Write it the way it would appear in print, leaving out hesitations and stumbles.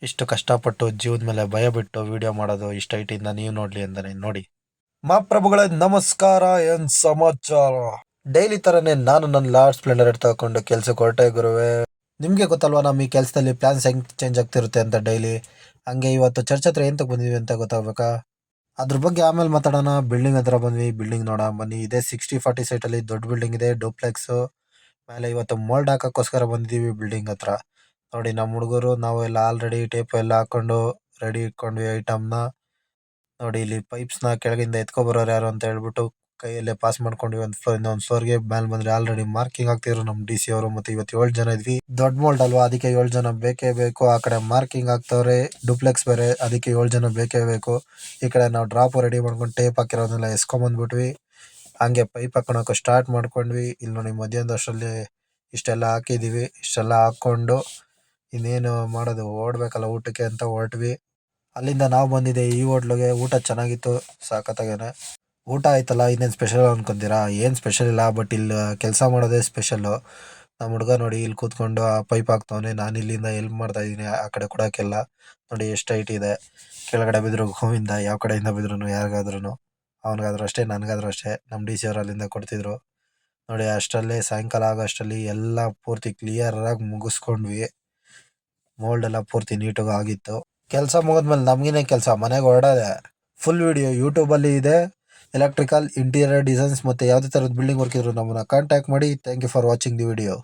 ಇಷ್ಟು ಕಷ್ಟಪಟ್ಟು ಜೀವದ ಮೇಲೆ ಭಯ ಬಿಟ್ಟು ವಿಡಿಯೋ ಮಾಡೋದು ಇಷ್ಟ ಹೈಟಿಂದ ನೀವು ನೋಡ್ಲಿ ಅಂತಾನೆ ನೋಡಿ. ಮಾ ಪ್ರಭುಗಳೇ ನಮಸ್ಕಾರ, ಏನ್ ಸಮಾಚಾರ? ಡೈಲಿ ತರನೇ ನಾನು ನನ್ನ ಲಾರ್ಡ್ ಸ್ಪ್ಲೆಂಡರ್ ತಗೊಂಡು ಕೆಲ್ಸಕ್ಕೆ ಹೊರಟೆ ಗುರುವೆ. ನಿಮ್ಗೆ ಗೊತ್ತಲ್ವಾ ನಮ್ಮ ಈ ಕೆಲಸದಲ್ಲಿ ಪ್ಲಾನ್ಸ್ ಹೆಂಗ್ ಚೇಂಜ್ ಆಗ್ತಿರುತ್ತೆ ಅಂತ ಡೈಲಿ. ಹಂಗೆ ಇವತ್ತು ಚರ್ಚ್ ಹತ್ರ ಏನ್ ಬಂದಿದ್ವಿ ಅಂತ ಗೊತ್ತಾಗ್ಬೇಕಾ? ಅದ್ರ ಬಗ್ಗೆ ಆಮೇಲೆ ಮಾತಾಡೋಣ. ಬಿಲ್ಡಿಂಗ್ ಹತ್ರ ಬಂದ್ವಿ, ಬಿಲ್ಡಿಂಗ್ ನೋಡ ಬನ್ನಿ. ಇದೆ 60-40 ಸೈಟ್ ಅಲ್ಲಿ ದೊಡ್ಡ ಬಿಲ್ಡಿಂಗ್ ಇದೆ, ಡೂಪ್ಲೆಕ್ಸ್ ಮೇಲೆ. ಇವತ್ತು ಮೋಲ್ಡ್ ಹಾಕಕ್ಕೋಸ್ಕರ ಬಂದಿದೀವಿ ಬಿಲ್ಡಿಂಗ್ ಹತ್ರ. ನೋಡಿ ನಮ್ಮ ಹುಡುಗರು ನಾವು ಎಲ್ಲ ಆಲ್ರೆಡಿ ಟೇಪ್ ಎಲ್ಲ ಹಾಕೊಂಡು ರೆಡಿ ಇಟ್ಕೊಂಡ್ವಿ ಐಟಮ್ನ. ನೋಡಿ ಇಲ್ಲಿ ಪೈಪ್ಸ್ ನ ಕೆಳಗಿಂದ ಎತ್ಕೊಬರೋರು ಯಾರು ಅಂತ ಹೇಳ್ಬಿಟ್ಟು ಕೈಯಲ್ಲೇ ಪಾಸ್ ಮಾಡ್ಕೊಂಡ್ವಿ. ಒಂದು ಫ್ಲೋರ್ ಇಂದ ಒಂದು ಫ್ಲೋರ್ಗೆ ಮೇಲೆ ಬಂದ್ರೆ ಆಲ್ರೆಡಿ ಮಾರ್ಕಿಂಗ್ ಆಗ್ತಿದ್ರು ನಮ್ಮ DC ಅವರು. ಮತ್ತೆ ಇವತ್ತು 7 ಜನ ಇದ್ವಿ, ದೊಡ್ಡ ಮೋಲ್ಡ್ ಅಲ್ವಾ, ಅದಕ್ಕೆ 7 ಜನ ಬೇಕೇ ಬೇಕು. ಆ ಕಡೆ ಮಾರ್ಕಿಂಗ್ ಆಗ್ತವ್ರೆ, ಡುಪ್ಲೆಕ್ಸ್ ಬೇರೆ, ಅದಕ್ಕೆ 7 ಜನ ಬೇಕೇ ಬೇಕು. ಈ ಕಡೆ ನಾವು ಡ್ರಾಪ್ ರೆಡಿ ಮಾಡ್ಕೊಂಡು ಟೇಪ್ ಹಾಕಿರೋದನ್ನೆಲ್ಲ ಎಸ್ಕೊಂಬಂದ್ಬಿಟ್ವಿ. ಹಂಗೆ ಪೈಪ್ ಹಾಕೊಳಕ್ಕೆ ಸ್ಟಾರ್ಟ್ ಮಾಡ್ಕೊಂಡ್ವಿ. ಇಲ್ಲಿ ನೋಡಿ ಮಧ್ಯಾಹ್ನದಷ್ಟರಲ್ಲಿ ಇಷ್ಟೆಲ್ಲ ಹಾಕಿದೀವಿ. ಇಷ್ಟೆಲ್ಲ ಹಾಕೊಂಡು ಇನ್ನೇನು ಮಾಡೋದು, ಓಡ್ಬೇಕಲ್ಲ ಊಟಕ್ಕೆ ಅಂತ ಹೊರಟ್ವಿ. ಅಲ್ಲಿಂದ ನಾವು ಬಂದಿದೆ ಈ ಹೋಟ್ಲಿಗೆ. ಊಟ ಚೆನ್ನಾಗಿತ್ತು, ಸಾಕತ್ತಾಗೇನೆ ಊಟ ಆಯ್ತಲ್ಲ. ಇನ್ನೇನು ಸ್ಪೆಷಲ್ ಅನ್ಕೊಂತೀರಾ? ಏನು ಸ್ಪೆಷಲ್ ಇಲ್ಲ, ಬಟ್ ಇಲ್ಲಿ ಕೆಲಸ ಮಾಡೋದೇ ಸ್ಪೆಷಲ್ಲು. ನಮ್ಮ ಹುಡುಗ ನೋಡಿ ಇಲ್ಲಿ ಕೂತ್ಕೊಂಡು ಆ ಪೈಪ್ ಹಾಕ್ತವನೆ, ನಾನು ಇಲ್ಲಿಂದ ಹೆಲ್ಪ್ ಮಾಡ್ತಾ ಇದ್ದೀನಿ ಆ ಕಡೆ ಕೊಡೋಕ್ಕೆಲ್ಲ. ನೋಡಿ ಎಷ್ಟು ಹೈಟ್ ಇದೆ, ಕೆಳಗಡೆ ಬಿದ್ರು ಗೋವಿಂದ, ಯಾವ ಕಡೆಯಿಂದ ಬಿದ್ರು ಯಾರಿಗಾದ್ರೂ, ಅವನಿಗಾದ್ರೂ ಅಷ್ಟೇ ನನಗಾದ್ರೂ ಅಷ್ಟೇ. ನಮ್ಮ DC ಅವರು ಅಲ್ಲಿಂದ ಕೊಡ್ತಿದ್ರು. ನೋಡಿ ಅಷ್ಟರಲ್ಲಿ ಸಾಯಂಕಾಲ ಆಗೋ ಅಷ್ಟರಲ್ಲಿ ಎಲ್ಲ ಪೂರ್ತಿ ಕ್ಲಿಯರ್ ಆಗಿ ಮುಗಿಸ್ಕೊಂಡ್ವಿ. ಮೋಲ್ಡ್ ಎಲ್ಲ ಪೂರ್ತಿ ನೀಟಾಗಿ ಆಗಿತ್ತು. ಕೆಲಸ ಮುಗಿದ್ಮೇಲೆ ನಮ್ಗಿನೇ ಕೆಲಸ, ಮನೆಗೆ ಹೊರಡೋದೆ. ಫುಲ್ ವಿಡಿಯೋ ಯೂಟ್ಯೂಬಲ್ಲಿ ಇದೆ. ಎಲೆಕ್ಟ್ರಿಕಲ್ ಇಂಟೀರಿಯರ್ ಡಿಸೈನ್ಸ್ ಮತ್ತೆ ಯಾವುದೇ ಥರದ ಬಿಲ್ಡಿಂಗ್ ವರ್ಕ್ ಇದ್ರು ನಮ್ಮನ್ನ ಕಾಂಟ್ಯಾಕ್ಟ್ ಮಾಡಿ. Thank you for watching the video.